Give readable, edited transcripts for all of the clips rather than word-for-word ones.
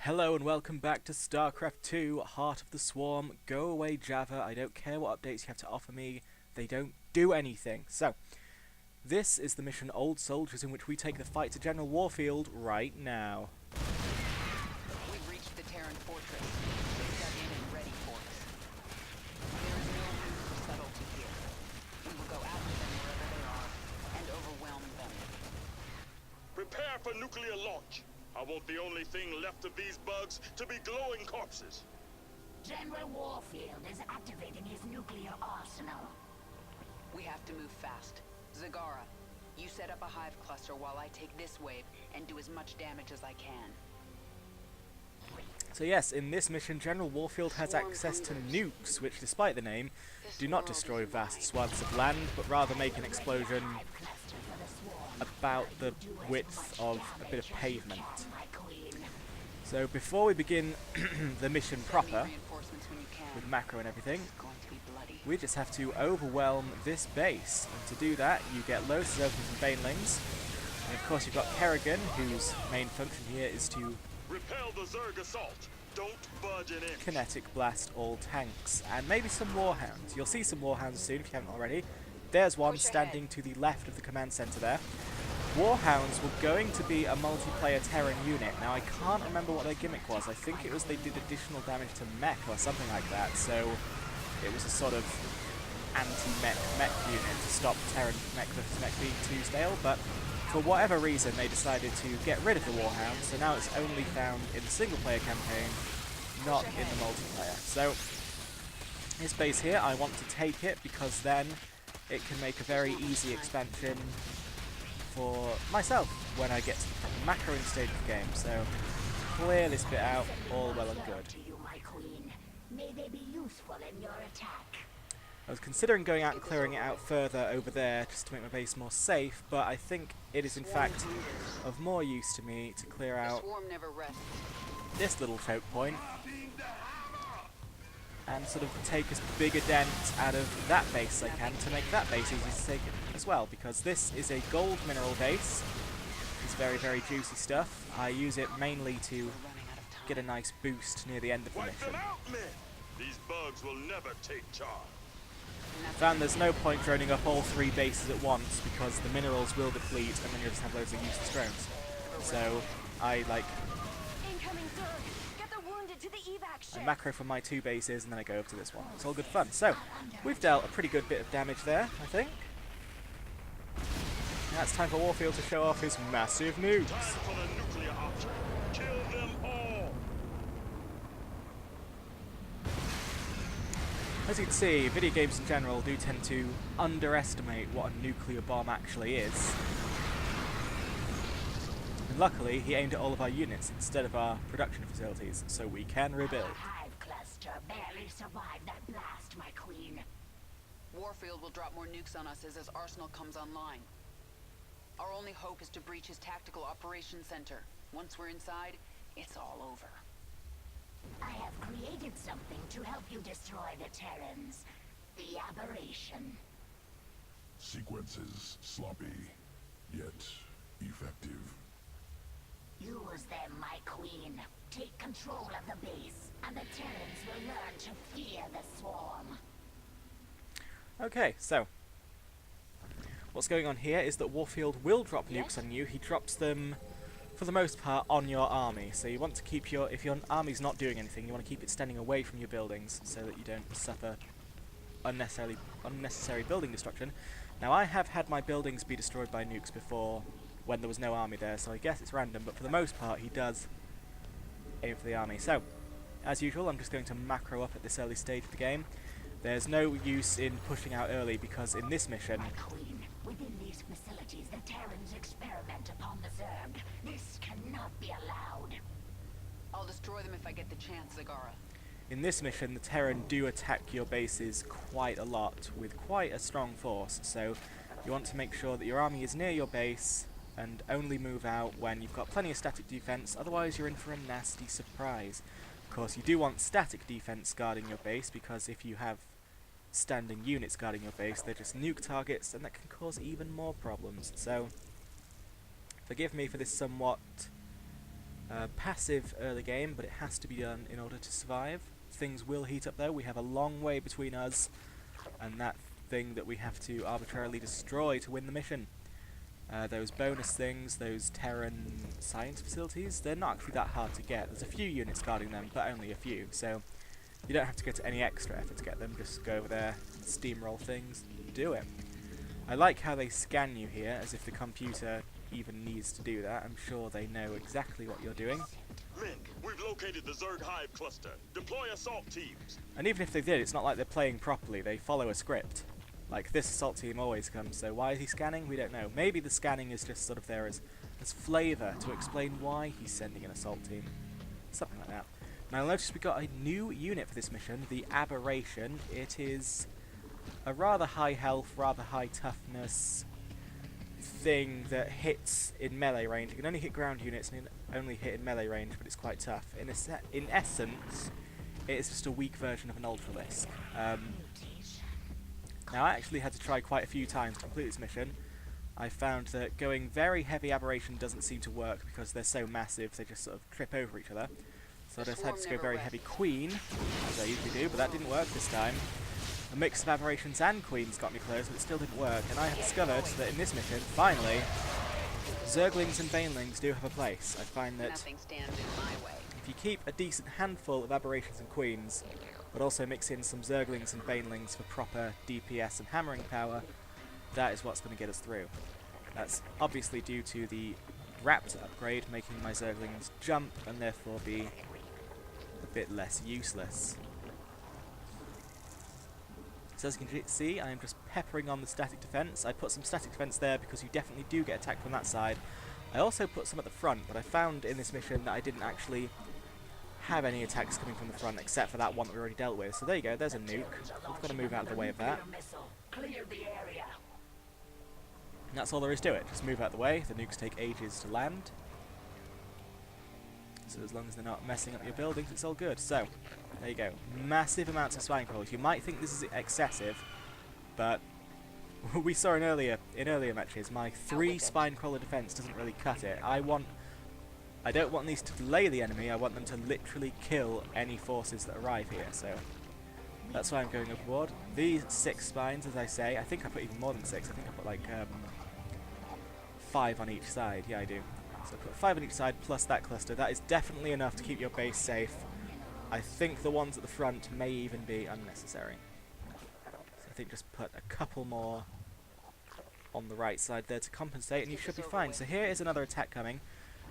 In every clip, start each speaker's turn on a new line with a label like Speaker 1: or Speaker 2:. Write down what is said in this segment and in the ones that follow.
Speaker 1: Hello and welcome back to StarCraft 2, Heart of the Swarm. Go away, Java. I don't care what updates you have to offer me. They don't do anything. So, this is the mission Old Soldiers, in which we take the fight to General Warfield right now.
Speaker 2: We've reached the Terran fortress. They've dug in and ready for us. There is no room for subtlety here. We will go after them wherever they are and overwhelm them.
Speaker 3: Prepare for nuclear launch. I want the only thing left of these bugs to be glowing corpses.
Speaker 4: General Warfield is activating his nuclear arsenal.
Speaker 2: We have to move fast. Zagara, you set up a hive cluster while I take this wave and do as much damage as I can.
Speaker 1: So yes, in this mission, General Warfield has access to nukes, which, despite the name, do not destroy vast swaths of land, but rather make an explosion about the width of a bit of pavement. So before we begin the mission proper,
Speaker 2: Reinforcements when you can.
Speaker 1: with macro and everything,
Speaker 2: It's going to be bloody.
Speaker 1: we just have to overwhelm this base. And to do that, you get loads of Zerglings and Banelings. And of course you've got Kerrigan, whose main function here is to
Speaker 3: Repel the Zerg assault. Don't budge an inch.
Speaker 1: kinetic blast all tanks. And maybe some Warhounds. You'll see some Warhounds soon if you haven't already. There's one
Speaker 2: Push
Speaker 1: standing
Speaker 2: ahead.
Speaker 1: to the left of the command center there. Warhounds were going to be a multiplayer Terran unit. Now I can't remember what their gimmick was. I think it was they did additional damage to mech or something like that. So it was a sort of anti-mech unit to stop Terran mech versus mech being too stale. But for whatever reason they decided to get rid of the Warhounds. So now it's only found in the single player campaign, not in the multiplayer. So this base here, I want to take it because then it can make a very easy expansion for myself when I get to the macroing stage of the game. So clear this bit out, all well and good.
Speaker 4: To you, my queen. May they be useful in your attack.
Speaker 1: I was considering going out and clearing it out further over there just to make my base more safe, but I think it is in fact of more use to me to clear
Speaker 2: The
Speaker 1: out
Speaker 2: swarm never rests.
Speaker 1: this little choke point and sort of take as big a dent out of that base as I can to make that base easy to take as well, because this is a gold mineral base. It's very, very juicy stuff. I use it mainly to
Speaker 2: We're running out of time.
Speaker 1: get a nice boost near the end of the
Speaker 3: Wipe
Speaker 1: mission.
Speaker 3: them out, men. These bugs will never take charge.
Speaker 2: And that's
Speaker 1: Found there's no point droning up all three bases at once because the minerals will deplete and then you'll just have loads of useless drones. So I like
Speaker 5: Incoming Zerg! Get the wounded to the evac
Speaker 1: I
Speaker 5: ship!
Speaker 1: macro from my two bases and then I go over to this one. It's all good fun. So we've dealt a pretty good bit of damage there, I think. Now it's time for Warfield to show off his massive nukes.
Speaker 3: Time for the nuclear option. Kill them all.
Speaker 1: As you can see, video games in general do tend to underestimate what a nuclear bomb actually is. And luckily, he aimed at all of our units instead of our production facilities, so we can rebuild.
Speaker 4: Our hive cluster barely survived that blast, my queen.
Speaker 2: Warfield will drop more nukes on us as his arsenal comes online. Our only hope is to breach his tactical operations center. Once we're inside, it's all over.
Speaker 4: I have created something to help you destroy the Terrans. The aberration.
Speaker 6: Sequences sloppy, yet effective.
Speaker 4: Use them, my queen. Take control of the base, and the Terrans will learn to fear the swarm.
Speaker 1: Okay, so what's going on here is that Warfield will drop nukes on you. He drops them, for the most part, on your army. So you want to keep your, if your army's not doing anything, you want to keep it standing away from your buildings so that you don't suffer unnecessary building destruction. Now I have had my buildings be destroyed by nukes before when there was no army there, so I guess it's random, but for the most part he does aim for the army. So, as usual, I'm just going to macro up at this early stage of the game. There's no use in pushing out early because in this mission,
Speaker 4: My queen, within these facilities, the Terrans experiment upon the Zerg. This cannot be allowed.
Speaker 2: I'll destroy them if I get the chance, Zagara.
Speaker 1: the Terran do attack your bases quite a lot with quite a strong force, so you want to make sure that your army is near your base and only move out when you've got plenty of static defense, otherwise you're in for a nasty surprise. Of course, you do want static defense guarding your base, because if you have standing units guarding your base, they're just nuke targets, and that can cause even more problems. So, forgive me for this somewhat Passive early game, but it has to be done in order to survive. Things will heat up though. We have a long way between us and that thing that we have to arbitrarily destroy to win the mission. Those bonus things, those Terran science facilities, they're not actually that hard to get. There's a few units guarding them, but only a few, so you don't have to go to any extra effort to get them. Just go over there, steamroll things, do it. I like how they scan you here, as if the computer even needs to do that. I'm sure they know exactly what you're doing.
Speaker 3: Link, we've located the Zerg Hive cluster. Deploy assault teams.
Speaker 1: And even if they did, it's not like they're playing properly. They follow a script. Like, this assault team always comes, so why is he scanning? We don't know. Maybe the scanning is just sort of there as flavour to explain why he's sending an assault team. Something like that. Now, you'll notice we got a new unit for this mission, the Aberration. It is a rather high health, rather high toughness thing that hits in melee range. It can only hit ground units and only hit in melee range, but it's quite tough. In essence, it's just a weak version of an Ultralisk. Now, I actually had to try quite a few times to complete this mission. I found that going very heavy Aberration doesn't seem to work because they're so massive, they just sort of trip over each other. So I just had to go very heavy Queen, as I usually do, but that didn't work this time. A mix of Aberrations and Queens got me close, but it still didn't work, and I have discovered that in this mission, finally, Zerglings and Banelings do have a place. I find that
Speaker 2: Nothing stands in my way.
Speaker 1: if you keep a decent handful of Aberrations and Queens, but also mix in some Zerglings and Banelings for proper DPS and hammering power, that is what's going to get us through. That's obviously due to the Raptor upgrade, making my Zerglings jump and therefore be a bit less useless. So as you can see, I am just peppering on the static defense. I put some static defense there because you definitely do get attacked from that side. I also put some at the front, but I found in this mission that I didn't actually have any attacks coming from the front except for that one that we already dealt with. So there you go, there's a nuke. We've got to move out of the way of that.
Speaker 4: Clear the area.
Speaker 1: And that's all there is to it. Just move out of the way. The nukes take ages to land. So as long as they're not messing up your buildings, it's all good. So, there you go. Massive amounts of spine crawlers. You might think this is excessive, but we saw in earlier matches, my 3 spine crawler defense doesn't really cut it. I don't want these to delay the enemy, I want them to literally kill any forces that arrive here, so that's why I'm going overboard. These 6 spines, as I say, I think I put even more than 6, I think I put like 5 on each side, yeah I do. So I put 5 on each side plus that cluster, that is definitely enough to keep your base safe. I think the ones at the front may even be unnecessary. So I think just put a couple more on the right side there to compensate and you should be fine. So here is another attack coming.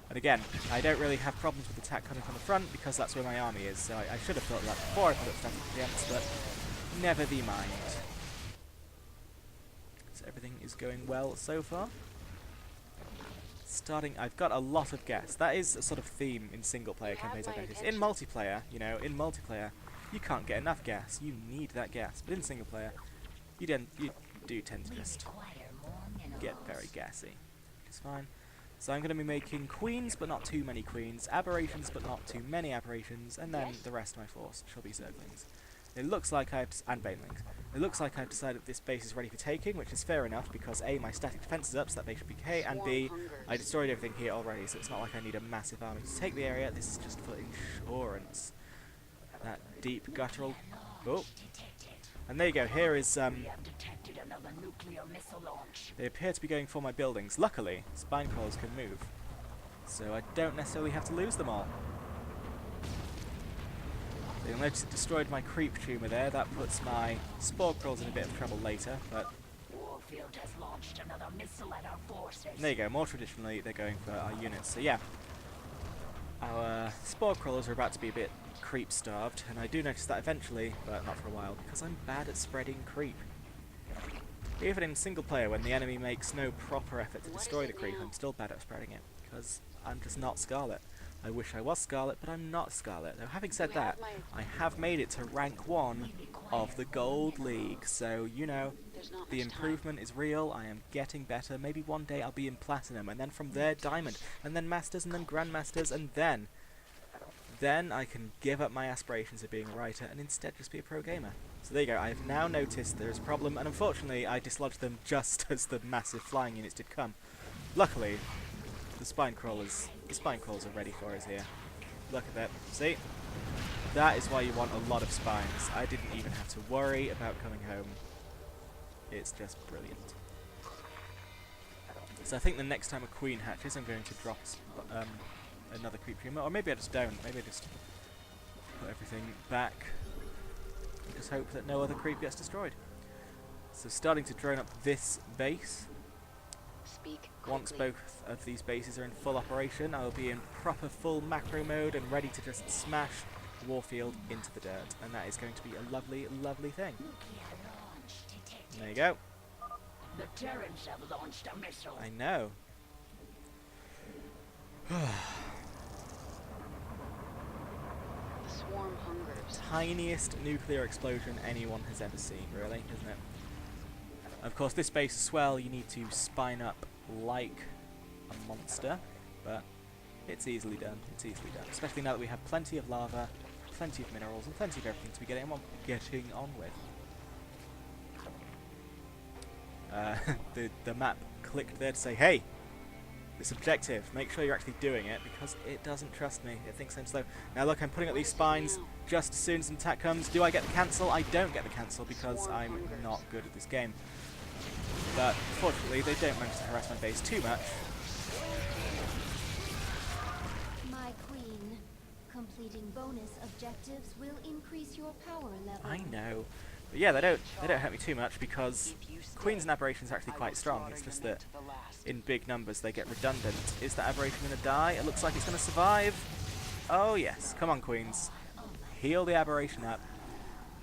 Speaker 1: And again, I don't really have problems with attack coming from the front because that's where my army is. So I should have thought that before I put up static defense, but never the mind. So everything is going well so far. I've got a lot of gas. That is a sort of theme in single player campaigns I've noticed. In multiplayer, you know, you can't get enough gas. You need that gas. But in single player, you do tend to just get very gassy. Which is fine. So I'm going to be making Queens, but not too many Queens, Aberrations, but not too many Aberrations, and then the rest of my force shall be Zerglings. It looks like and Banelings. It looks like I've decided this base is ready for taking, which is fair enough, because A, my static defense is up, so that base should be K, and B, I destroyed everything here already, so it's not like I need a massive army to take the area, this is just for insurance. That deep guttural... Oh. And there you go, here is, they appear to be going for my buildings. Luckily, spine crawlers can move, so I don't necessarily have to lose them all. So you'll notice it destroyed my creep tumor there. That puts my spore crawls in a bit of trouble later, but
Speaker 4: Warfield has launched another missile at our forces.
Speaker 1: there you go. More traditionally, they're going for our units. So yeah, our spore crawlers are about to be a bit creep starved, and I do notice that eventually, but not for a while, because I'm bad at spreading creep. Even in single player, when the enemy makes no proper effort to destroy the creep, I'm still bad at spreading it, because I'm just not Scarlet. I wish I was Scarlet, but I'm not Scarlet. Now, having said that, I have made it to rank 1 of the Gold League, so, you know, the improvement is real, I am getting better. Maybe one day I'll be in Platinum, and then from there, Diamond, and then Masters, and then Grandmasters, and then I can give up my aspirations of being a writer and instead just be a pro gamer. So there you go, I've now noticed there's a problem, and unfortunately I dislodged them just as the massive flying units did come. Luckily, the spine crawlers are ready for us here. Look at that. See? That is why you want a lot of spines. I didn't even have to worry about coming home. It's just brilliant. So I think the next time a queen hatches, I'm going to drop another creep tumor, or maybe I just don't. Maybe I just put everything back and just hope that no other creep gets destroyed. So starting to drone up this base.
Speaker 2: Speak
Speaker 1: Once
Speaker 2: quickly.
Speaker 1: both of these bases are in full operation, I will be in proper full macro mode and ready to just smash Warfield into the dirt, and that is going to be a lovely, lovely thing.
Speaker 4: Nuclear launch detected.
Speaker 1: There you go.
Speaker 4: The Terrans have launched a missile.
Speaker 1: I know.
Speaker 2: The swarm hungers.
Speaker 1: Tiniest nuclear explosion anyone has ever seen, really, isn't it? Of course, this base as well, you need to spine up like a monster, but it's easily done. It's easily done, especially now that we have plenty of lava, plenty of minerals, and plenty of everything to be getting on with. The map clicked there to say, hey, this objective, make sure you're actually doing it, because it doesn't trust me. It thinks I'm slow. Now look, I'm putting up these spines just as soon as an attack comes. Do I get the cancel? I don't get the cancel because I'm not good at this game. But fortunately, they don't manage to harass my base too much.
Speaker 5: My queen. Completing bonus objectives will increase your power level.
Speaker 1: I know. But yeah, they don't hurt me too much because queens and aberrations are actually quite strong. It's just that in big numbers they get redundant. Is that aberration going to die? It looks like it's going to survive. Oh yes, come on queens. Heal the aberration up.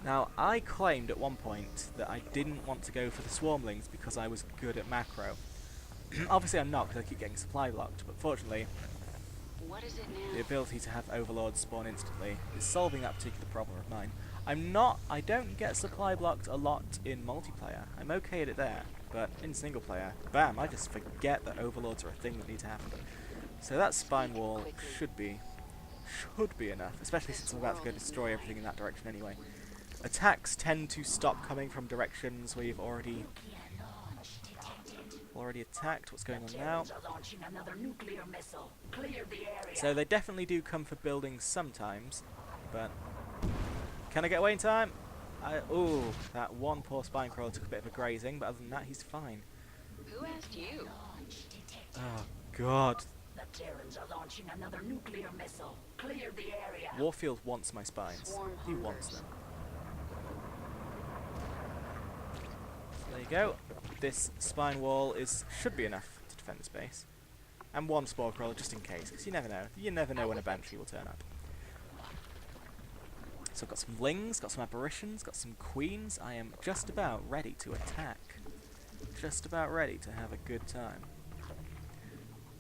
Speaker 1: Now, I claimed at one point that I didn't want to go for the swarmlings because I was good at macro. Obviously I'm not because I keep getting supply blocked, but fortunately
Speaker 2: What is it now?
Speaker 1: the ability to have overlords spawn instantly is solving that particular problem of mine. I don't get supply blocked a lot in multiplayer. I'm okay at it there, but in single player, bam, I just forget that overlords are a thing that need to happen. So that spine wall should be enough, especially since I'm about to go destroy everything in that direction anyway. Attacks tend to stop coming from directions where you've already attacked. What's going on now?
Speaker 4: Terrans are launching another nuclear missile. Clear the area.
Speaker 1: So they definitely do come for buildings sometimes, but can I get away in time? Ooh, that one poor spine crawler took a bit of a grazing, but other than that, he's fine.
Speaker 2: Who asked you?
Speaker 4: Launch detected.
Speaker 1: Oh God,
Speaker 4: The Terrans are launching another nuclear missile. Clear the area.
Speaker 1: Warfield wants my spines.
Speaker 2: Swarm
Speaker 1: He wants
Speaker 2: hungers.
Speaker 1: them. So there you go. This spine wall should be enough to defend this base, and one spore crawler just in case, because you never know. You never know when a banshee will turn up. So I've got some lings, got some aberrations, got some queens. I am just about ready to attack. Just about ready to have a good time.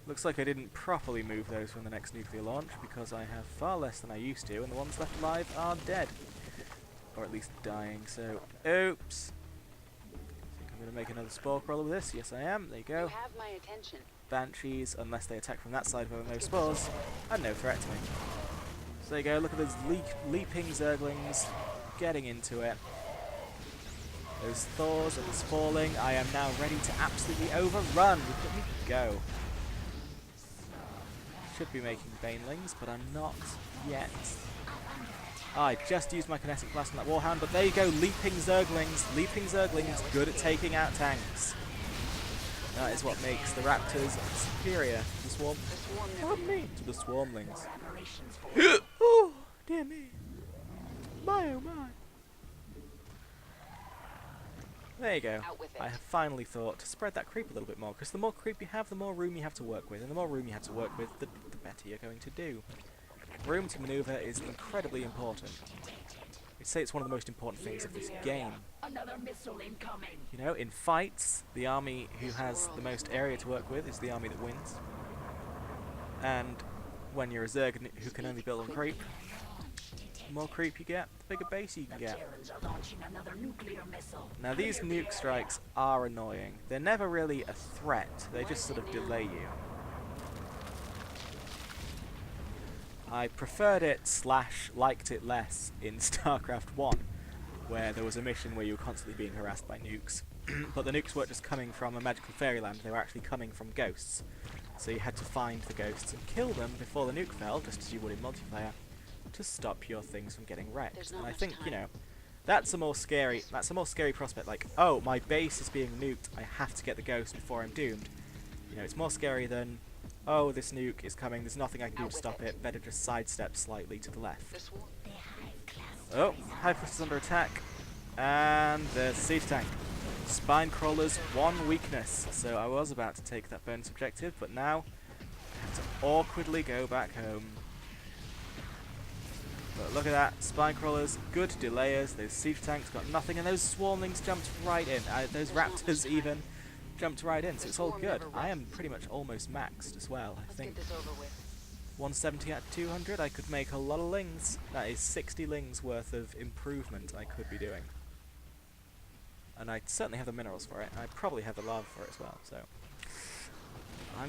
Speaker 1: Looks like I didn't properly move those from the next nuclear launch because I have far less than I used to, and the ones left alive are dead. Or at least dying, so oops. Think I'm going to make another spore crawler with this. Yes I am, there you
Speaker 2: You
Speaker 1: go.
Speaker 2: have my attention.
Speaker 1: Banshees, unless they attack from that side with no spores, are no threat to me. So there you go, look at those leaping zerglings getting into it. Those Thors are just falling. I am now ready to absolutely overrun. Look at me go. Should be making banelings, but I'm not yet. I just used my kinetic blast on that warhound, but there you go, leaping zerglings. Leaping zerglings, good at taking out tanks. That is what makes the raptors superior to the swarm.
Speaker 2: The swarm
Speaker 1: Pardon me, to the swarmlings.
Speaker 4: Aberrations for
Speaker 1: Oh, dear me. My oh my. There you go.
Speaker 2: Out with it.
Speaker 1: I have finally thought to spread that creep a little bit more, because the more creep you have, the more room you have to work with, and the more room you have to work with, the better you're going to do. Room to maneuver is incredibly important. I'd say it's one of the most important things of this game.
Speaker 4: another missile incoming.
Speaker 1: You know, in fights, the army who has the most area to work with is the army that wins. And when you're a Zerg who can only build on creep, the more creep you get, the bigger base you can
Speaker 4: The
Speaker 1: get.
Speaker 4: Terrans are launching another nuclear missile.
Speaker 1: Now these nuke strikes are annoying. They're never really a threat, they just sort of delay you. I preferred it / liked it less in StarCraft 1, where there was a mission where you were constantly being harassed by nukes. But the nukes weren't just coming from a magical fairyland, they were actually coming from ghosts. So you had to find the ghosts and kill them before the nuke fell, just as you would in multiplayer, to stop your things from getting wrecked.
Speaker 2: There's
Speaker 1: And
Speaker 2: not
Speaker 1: I
Speaker 2: much
Speaker 1: think, you
Speaker 2: time.
Speaker 1: know, that's a more scary prospect. Like, oh, my base is being nuked, I have to get the ghost before I'm doomed. You know, it's more scary than, oh, this nuke is coming, there's nothing I can do
Speaker 2: Out
Speaker 1: to
Speaker 2: with
Speaker 1: stop
Speaker 2: it.
Speaker 1: it, better just sidestep slightly to the left.
Speaker 2: The swarm.
Speaker 4: The hive cluster
Speaker 1: Oh,
Speaker 4: is
Speaker 1: Hive Cluster's under attack, and there's Siege Tank. Spine Crawler's one weakness, so I was about to take that bonus objective, but now I have to awkwardly go back home. But look at that, Spine Crawlers, good delayers, those Siege Tanks got nothing, and those Swarmlings jumped right in, those Raptors even jumped right in, so it's all good. I am pretty much almost maxed as well, I
Speaker 2: Let's
Speaker 1: think.
Speaker 2: get this over with.
Speaker 1: 170 out of 200, I could make a lot of lings. That is 60 lings worth of improvement I could be doing. And I certainly have the minerals for it, and I probably have the lava for it as well, so... I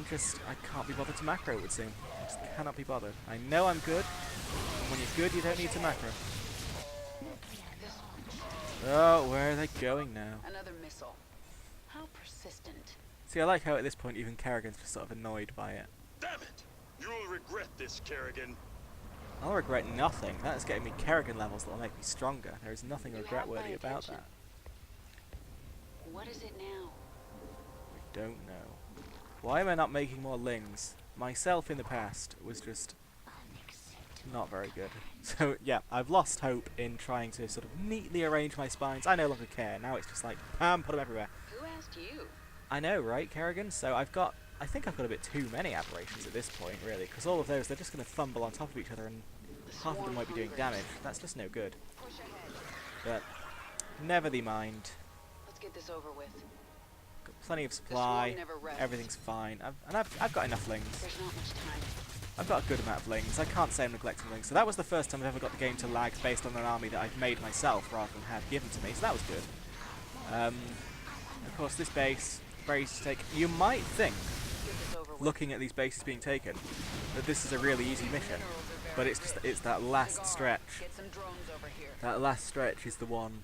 Speaker 1: can't be bothered to macro, it would seem. I just cannot be bothered. I know I'm good, and when you're good you don't need to macro. Oh, where are they going now?
Speaker 2: Another missile. How persistent.
Speaker 1: See, I like how at this point even Kerrigan's just sort of annoyed by it.
Speaker 3: Damn it! You'll regret this, Kerrigan.
Speaker 1: I'll regret nothing. That's getting me Kerrigan levels that'll make me stronger. There is nothing
Speaker 2: You have
Speaker 1: regret-worthy
Speaker 2: my
Speaker 1: about
Speaker 2: attention.
Speaker 1: that.
Speaker 2: What is it now?
Speaker 1: I don't know. Why am I not making more lings? Myself in the past was just not very good. So yeah, I've lost hope in trying to sort of neatly arrange my spines. I no longer care. Now it's just like, put them everywhere.
Speaker 2: Who asked you?
Speaker 1: I know, right, Kerrigan? So I think I've got a bit too many aberrations at this point, really, because all of those, they're just going to fumble on top of each other and half of them might be doing damage. That's just no good.
Speaker 2: Push ahead.
Speaker 1: But never the mind.
Speaker 2: Let's get this over with.
Speaker 1: Got plenty of supply.
Speaker 2: never rests.
Speaker 1: Everything's fine. I've got enough lings.
Speaker 2: There's not much time.
Speaker 1: I've got a good amount of lings. I can't say I'm neglecting lings. So that was the first time I've ever got the game to lag based on an army that I've made myself rather than had given to me. So that was good. Of course, this base, very easy to take. You might think,
Speaker 2: Get this over with.
Speaker 1: looking at these bases being taken, that this is a really easy mission. But it's just it's that last stretch.
Speaker 2: Get some drones over here.
Speaker 1: That last stretch is the one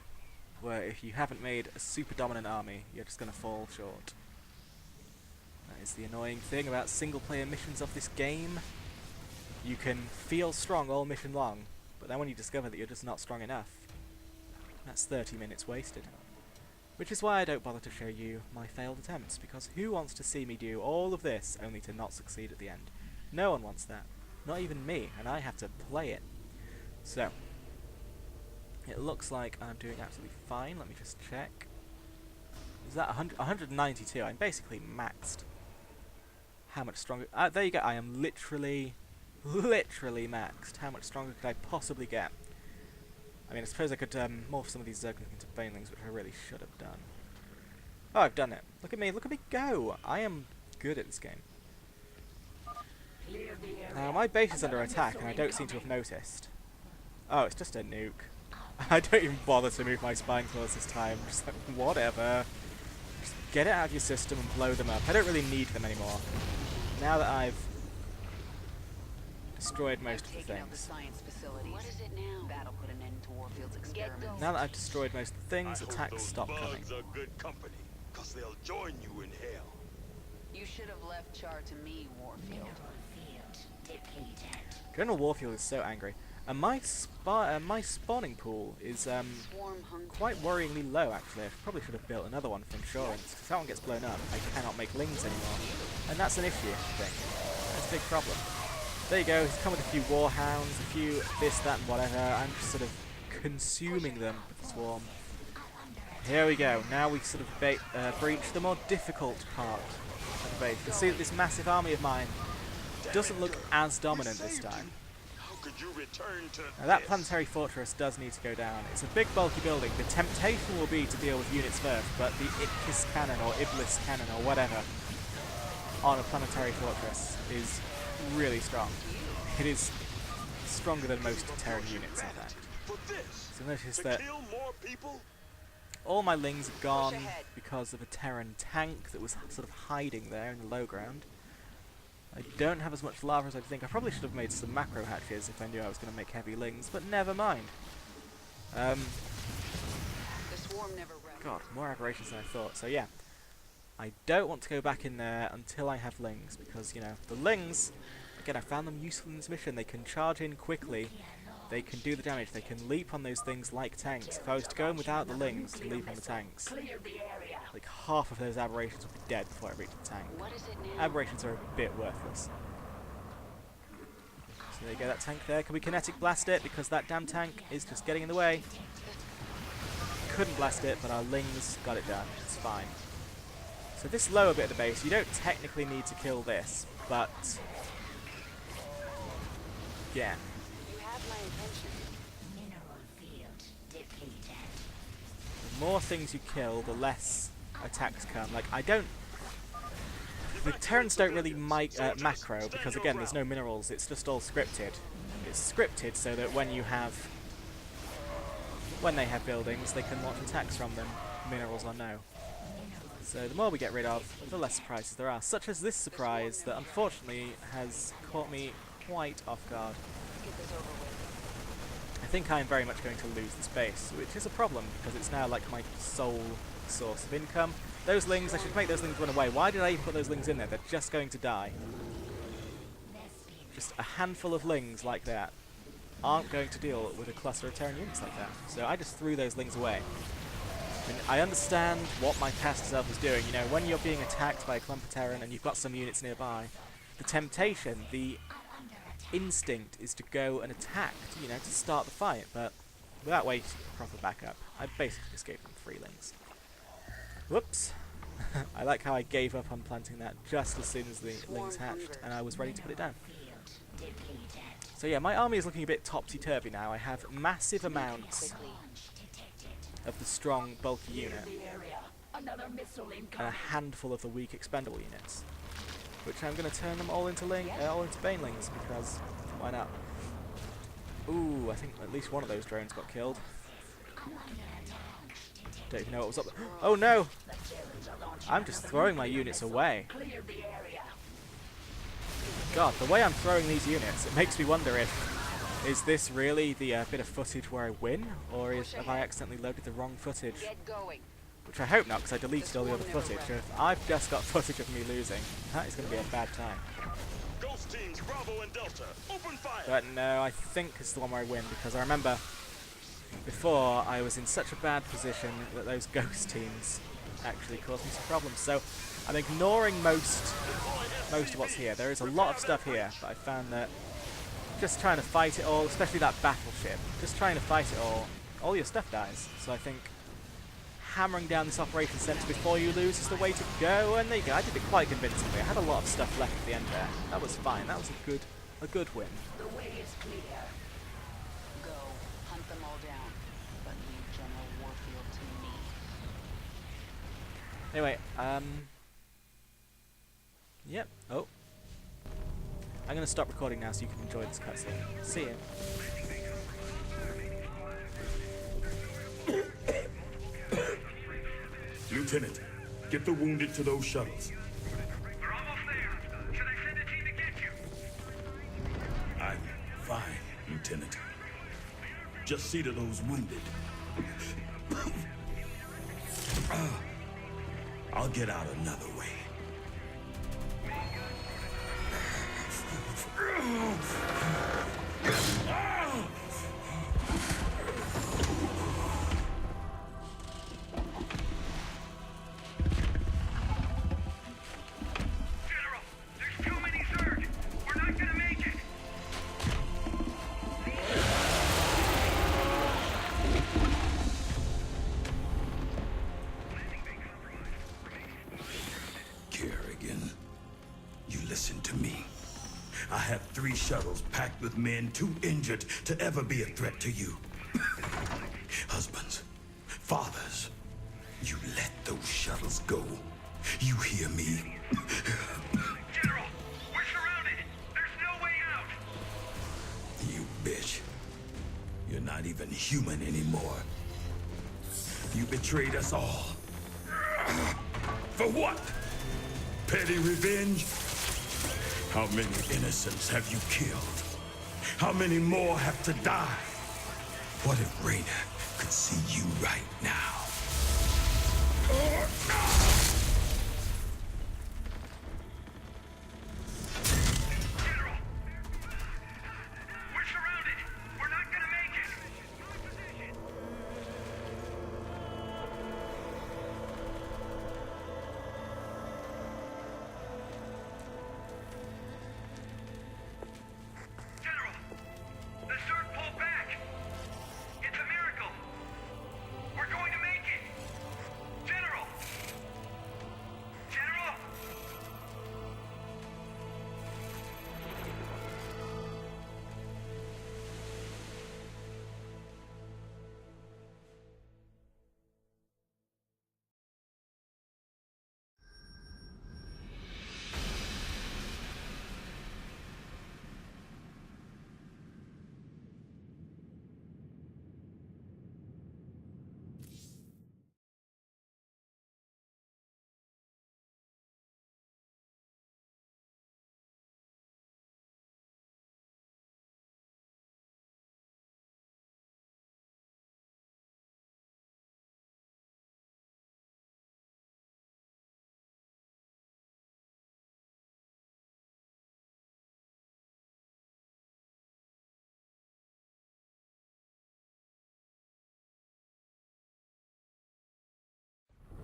Speaker 1: where if you haven't made a super dominant army, you're just going to fall short. That is the annoying thing about single-player missions of this game. You can feel strong all mission long, but then when you discover that you're just not strong enough, that's 30 minutes wasted. Which is why I don't bother to show you my failed attempts, because who wants to see me do all of this only to not succeed at the end? No one wants that. Not even me, and I have to play it. So, it looks like I'm doing absolutely fine. Let me just check. Is that 192? I'm basically maxed. How much stronger? There you go. I am literally maxed. How much stronger could I possibly get? I mean, I suppose I could morph some of these Zerglings into Banelings, which I really should have done. Oh, I've done it. Look at me go! I am good at this game. Now, my base is under attack, and I don't seem to have noticed. Oh, it's just a nuke. I don't even bother to move my spine claws this time. I'm just like, whatever. Just get it out of your system and blow them up. I don't really need them anymore. Now that I've destroyed most of the
Speaker 2: Taking out the
Speaker 1: things.
Speaker 2: science facilities. What is it now? That'll put an end to Warfield's experiments.
Speaker 1: Now that I've destroyed most of the things,
Speaker 3: I hope
Speaker 1: attacks
Speaker 3: those
Speaker 1: stop coming.
Speaker 3: bugs are good company, cause they'll join you in hell.
Speaker 2: You should have left Char to me, Warfield.
Speaker 4: field depleted.
Speaker 1: General Warfield is so angry. And my spawning pool is
Speaker 2: Swarm hungry.
Speaker 1: quite worryingly low, actually. I probably should have built another one for insurance, because if that one gets blown up, I cannot make lings anymore. And that's an issue, I think. That's a big problem. There you go, he's come with a few warhounds, a few this, that, and whatever. I'm just sort of consuming them with the swarm. Here we go. Now we sort of breach the more difficult part of the base. You'll see that this massive army of mine doesn't look as dominant this time.
Speaker 3: How could you return to
Speaker 1: Now that
Speaker 3: this?
Speaker 1: planetary fortress does need to go down. It's a big bulky building. The temptation will be to deal with units first, but the Iblis cannon or Iblis cannon or whatever on a planetary fortress is really strong. It is stronger than most Terran units, in fact.
Speaker 3: For this,
Speaker 1: So notice
Speaker 3: to
Speaker 1: that
Speaker 3: kill more people?
Speaker 1: all my lings are gone
Speaker 2: ahead.
Speaker 1: because of a Terran tank that was sort of hiding there in the low ground. I don't have as much lava as I think. I probably should have made some macro hatches if I knew I was going to make heavy lings, but never mind.
Speaker 2: The swarm never rests.
Speaker 1: God, more aberrations than I thought. So yeah, I don't want to go back in there until I have Lings, because, you know, the Lings, again, I found them useful in this mission. They can charge in quickly, they can do the damage, they can leap on those things like tanks. If I was to go in without the Lings to leap on the tanks, like half of those aberrations would be dead before I reach the tank.
Speaker 2: What is it now?
Speaker 1: Aberrations are a bit worthless. So there you go, that tank there. Can we kinetic blast it? Because that damn tank is just getting in the way. Couldn't blast it, but our Lings got it done. It's fine. So this lower bit of the base, you don't technically need to kill this, but yeah.
Speaker 2: You have my attention.
Speaker 4: Mineral field depleted.
Speaker 1: The more things you kill, the less attacks come. Like, I don't... The Terrans don't really macro, because again, there's no minerals, it's just all scripted. It's scripted so that when they have buildings, they can launch attacks from them, minerals or no. So the more we get rid of, the less surprises there are, such as this surprise that unfortunately has caught me quite off guard.
Speaker 2: Let's get this over with.
Speaker 1: I think I'm very much going to lose this base, which is a problem, because it's now like my sole source of income. Those Lings, I should make those Lings run away. Why did I even put those Lings in there? They're just going to die. Just a handful of Lings like that aren't going to deal with a cluster of Terran units like that. So I just threw those Lings away. And I understand what my past self was doing. You know, when you're being attacked by a clump of Terran and you've got some units nearby, the temptation, the instinct is to go and attack, you know, to start the fight, but without waiting for proper backup. I basically just gave them 3 Lings. Whoops. I like how I gave up on planting that just as soon as the Lings hatched, and I was ready to put it down. So yeah, my army is looking a bit topsy-turvy now. I have massive amounts of the strong, bulky unit, and a handful of the weak, expendable units, which I'm going to turn them all into Banelings, because why not? Ooh, I think at least one of those drones got killed. Don't even know what was up there. Oh no! I'm just throwing my units away. God, the way I'm throwing these units, it makes me wonder if, is this really the bit of footage where I win, or have I accidentally loaded the wrong footage?
Speaker 2: Get going.
Speaker 1: Which I hope not, because I deleted all the other footage. So if I've just got footage of me losing, that is going to be a bad time.
Speaker 3: Ghost teams, Bravo and Delta, open fire!
Speaker 1: But no, I think it's the one where I win, because I remember before I was in such a bad position that those ghost teams actually caused me some problems. So I'm ignoring most of what's here. There is a lot of stuff here, but I found that just trying to fight it all, especially that battleship, just trying to fight it all your stuff dies. So I think hammering down this operation center before you lose is the way to go, and there you go. I did it quite convincingly. I had a lot of stuff left at the end there. That was fine. That was a good win.
Speaker 4: The way is clear.
Speaker 2: Go. Hunt them all down. But leave General Warfield to me.
Speaker 1: Anyway, yep. Oh. I'm going to stop recording now so you can enjoy this cutscene. See ya.
Speaker 3: Lieutenant, get the wounded to those shuttles.
Speaker 7: We're almost there. Should I send a team to get you?
Speaker 3: I'm fine, Lieutenant. Just see to those wounded. I'll get out another way.
Speaker 7: General, there's too many Zerg. We're not gonna make it.
Speaker 3: Kerrigan, you listen to me. I have 3 shuttles packed with men too injured to ever be a threat to you. Husbands, fathers, you let those shuttles go. You hear me?
Speaker 7: General, we're surrounded. There's no way out.
Speaker 3: You bitch. You're not even human anymore. You betrayed us all. For what? Petty revenge? How many innocents have you killed? How many more have to die? What if Raynor could see you right now?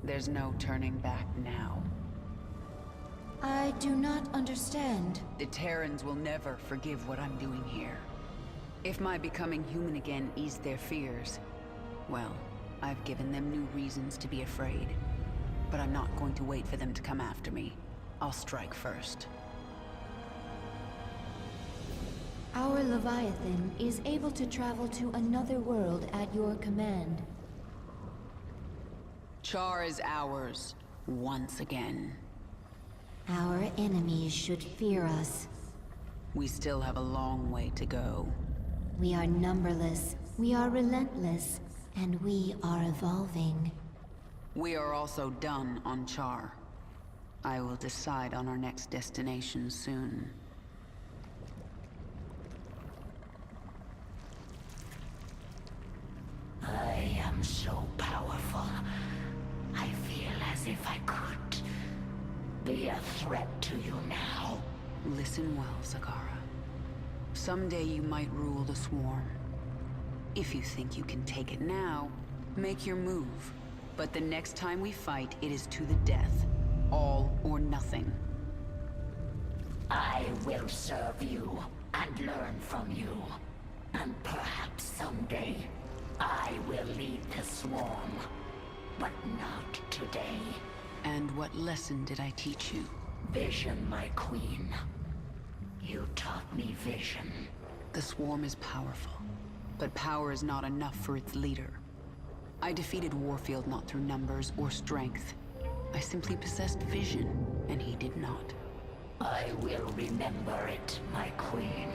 Speaker 2: There's no turning back now.
Speaker 5: I do not understand.
Speaker 2: The Terrans will never forgive what I'm doing here. If my becoming human again eased their fears, well, I've given them new reasons to be afraid. But I'm not going to wait for them to come after me. I'll strike first.
Speaker 5: Our Leviathan is able to travel to another world at your command.
Speaker 2: Char is ours, once again.
Speaker 5: Our enemies should fear us.
Speaker 2: We still have a long way to go.
Speaker 5: We are numberless, we are relentless, and we are evolving.
Speaker 2: We are also done on Char. I will decide on our next destination soon.
Speaker 4: I am so powerful. I feel as if I could be a threat to you now.
Speaker 2: Listen well, Zakara. Someday you might rule the Swarm. If you think you can take it now, make your move. But the next time we fight, it is to the death. All or nothing.
Speaker 4: I will serve you and learn from you. And perhaps someday, I will lead the Swarm. But not today.
Speaker 2: And what lesson did I teach you?
Speaker 4: Vision, my queen. You taught me vision.
Speaker 2: The Swarm is powerful, but power is not enough for its leader. I defeated Warfield not through numbers or strength. I simply possessed vision, and he did not.
Speaker 4: I will remember it, my queen.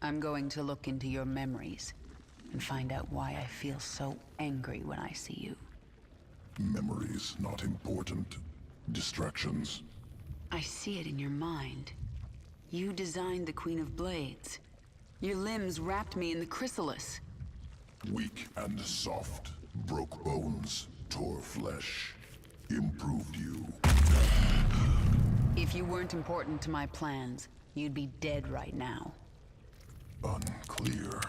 Speaker 2: I'm going to look into your memories and find out why I feel so angry when I see you.
Speaker 6: Memories not important. Distractions.
Speaker 2: I see it in your mind. You designed the Queen of Blades. Your limbs wrapped me in the chrysalis.
Speaker 6: Weak and soft. Broke bones. Tore flesh. Improved you.
Speaker 2: If you weren't important to my plans, you'd be dead right now.
Speaker 6: Unclear.